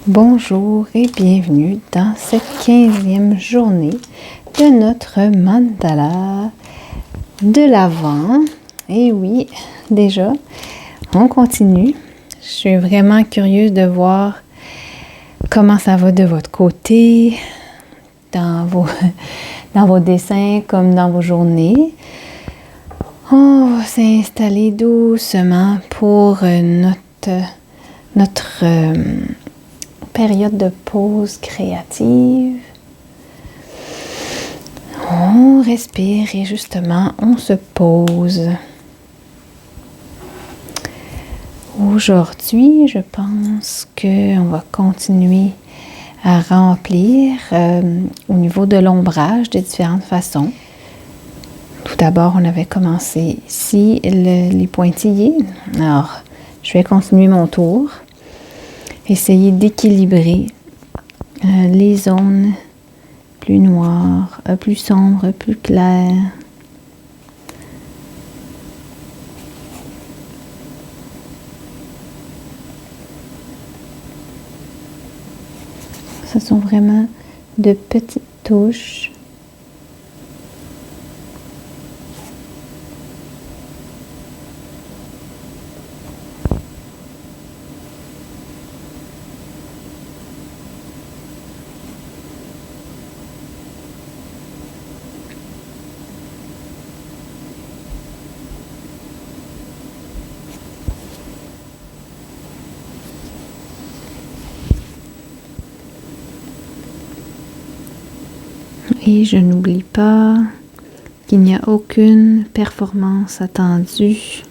Bonjour et bienvenue dans cette 15e journée de notre mandala de l'Avent. Et oui, déjà, on continue. Je suis vraiment curieuse de voir comment ça va de votre côté, dans vos dessins comme dans vos journées. On va s'installer doucement pour notre période de pause créative. On respire et justement, on se pose. Aujourd'hui, je pense qu'on va continuer à remplir au niveau de l'ombrage de différentes façons. Tout d'abord, on avait commencé ici les pointillés. Alors, je vais continuer mon tour. Essayer d'équilibrer les zones plus noires, plus sombres, plus claires. Ce sont vraiment de petites touches. Et je n'oublie pas qu'il n'y a aucune performance attendue.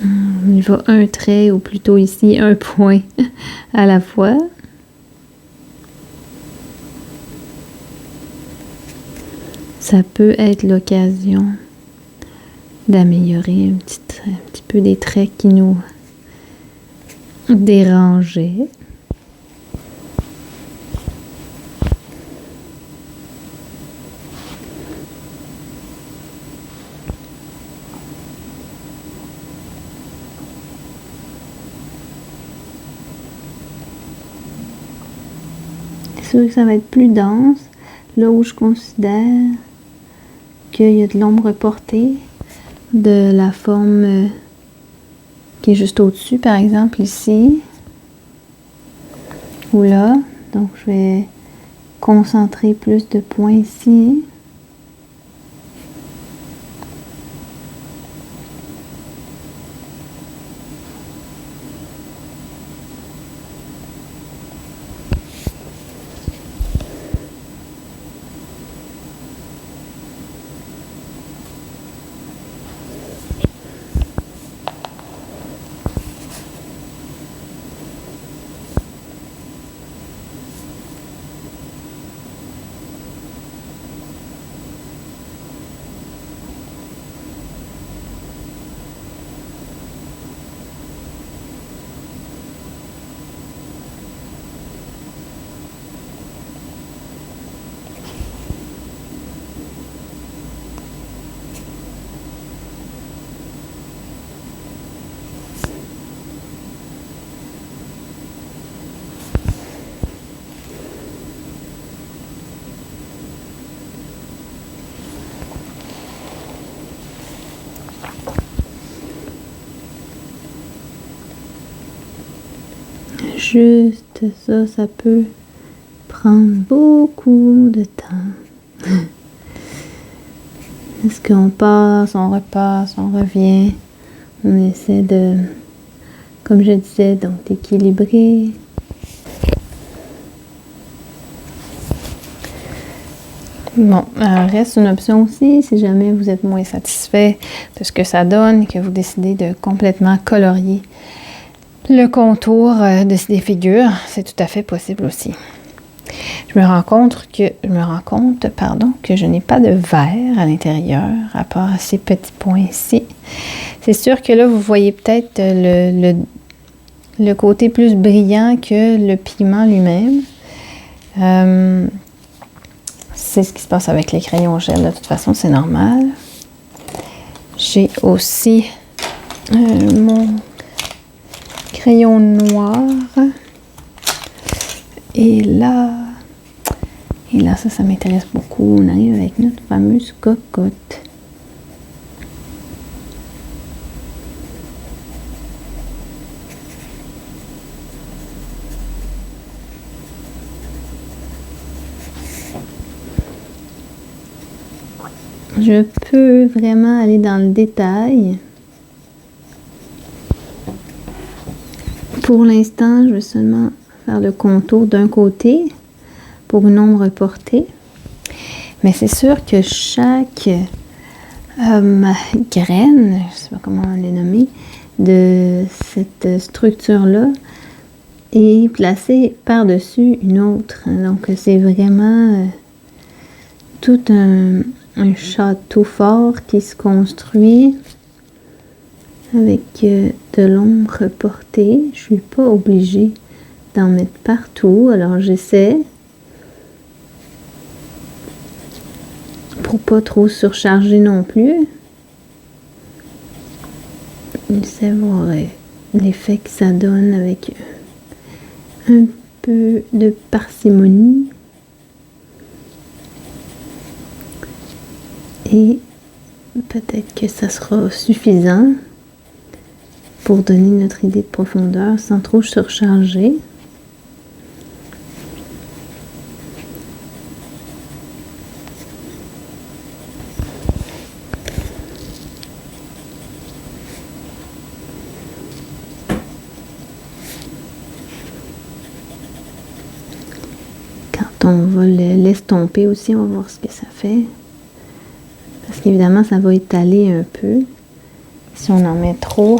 Il va un trait, ou plutôt ici un point à la fois. Ça peut être l'occasion d'améliorer un petit peu des traits qui nous dérangeaient. C'est sûr que ça va être plus dense, là où je considère qu'il y a de l'ombre portée de la forme qui est juste au-dessus, par exemple ici, ou là. Donc je vais concentrer plus de points ici. Juste ça, ça peut prendre beaucoup de temps. Est-ce qu'on passe, on repasse, on revient? On essaie de, comme je disais, donc d'équilibrer. Bon, reste une option aussi, si jamais vous êtes moins satisfait de ce que ça donne, que vous décidez de complètement colorier le contour de ces figures, c'est tout à fait possible aussi. Je me rends compte que je n'ai pas de vert à l'intérieur, à part ces petits points ici. C'est sûr que là, vous voyez peut-être le côté plus brillant que le pigment lui-même. C'est ce qui se passe avec les crayons gel, de toute façon, c'est normal. J'ai aussi mon crayon noir. Et là, ça m'intéresse beaucoup. On arrive avec notre fameuse cocotte. Je peux vraiment aller dans le détail. Pour l'instant, je vais seulement faire le contour d'un côté pour une ombre portée. Mais c'est sûr que chaque graine, je ne sais pas comment les nommer, de cette structure-là est placée par-dessus une autre. Donc, c'est vraiment tout un château fort qui se construit avec de l'ombre portée. Je suis pas obligée d'en mettre partout, alors j'essaie pour pas trop surcharger non plus. J'essaie de voir l'effet que ça donne avec un peu de parcimonie. Et peut-être que ça sera suffisant pour donner notre idée de profondeur sans trop surcharger. Quand on va l'estomper aussi, on va voir ce que ça fait. Parce qu'évidemment, ça va étaler un peu. Si on en met trop,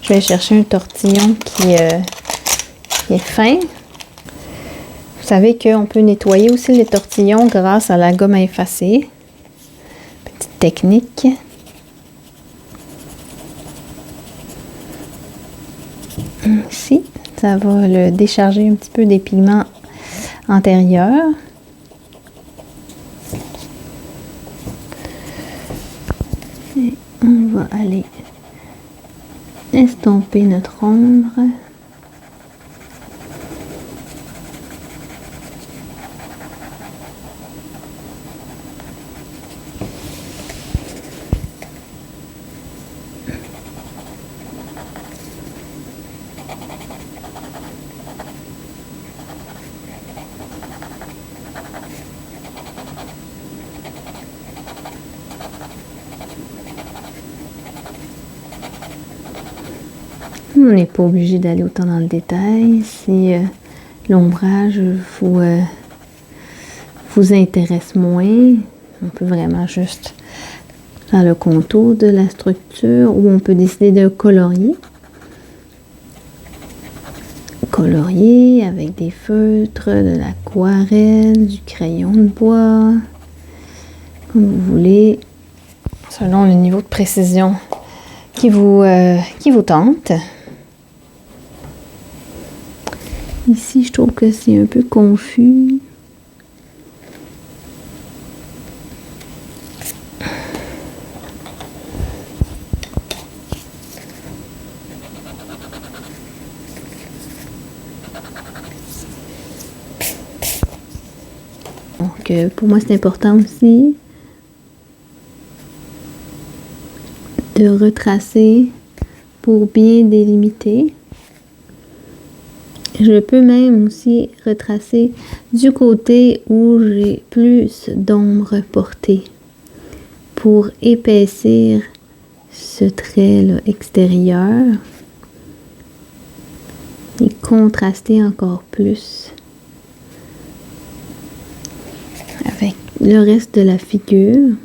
je vais chercher un tortillon qui est fin. Vous savez qu'on peut nettoyer aussi les tortillons grâce à la gomme à effacer. Petite technique. Ici, ça va le décharger un petit peu des pigments antérieurs. Et on va aller estomper notre ombre. On n'est pas obligé d'aller autant dans le détail. Si l'ombrage vous intéresse moins, on peut vraiment juste faire le contour de la structure ou on peut décider de colorier. Colorier avec des feutres, de l'aquarelle, du crayon de bois, comme vous voulez, selon le niveau de précision qui vous tente. Ici, je trouve que c'est un peu confus. Donc, pour moi, c'est important aussi de retracer pour bien délimiter. Je peux même aussi retracer du côté où j'ai plus d'ombre portée pour épaissir ce trait-là extérieur et contraster encore plus avec le reste de la figure.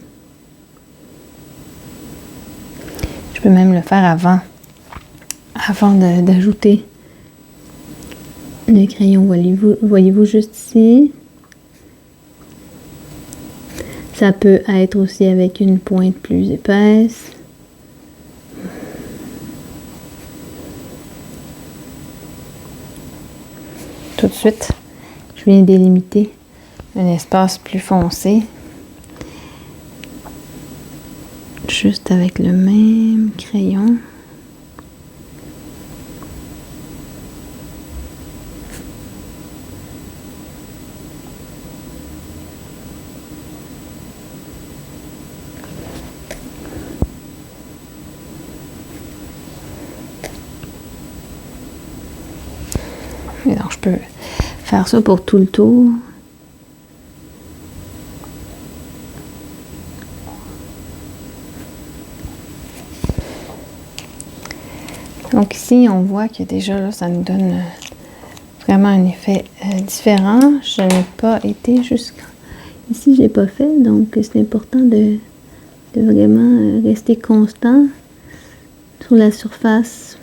Je peux même le faire avant d'ajouter le crayon. Voyez-vous juste ici. Ça peut être aussi avec une pointe plus épaisse. Tout de suite, je viens délimiter un espace plus foncé. Je Juste avec le même crayon. Et donc, je peux faire ça pour tout le tour. Donc ici, on voit que déjà, là, ça nous donne vraiment un effet différent. Je n'ai pas été jusqu'à... Ici, je n'ai pas fait, donc c'est important de vraiment rester constant sur la surface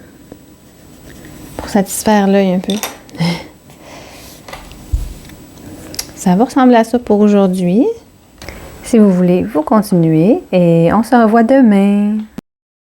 pour satisfaire l'œil un peu. Ça va ressembler à ça pour aujourd'hui. Si vous voulez, vous continuez et on se revoit demain.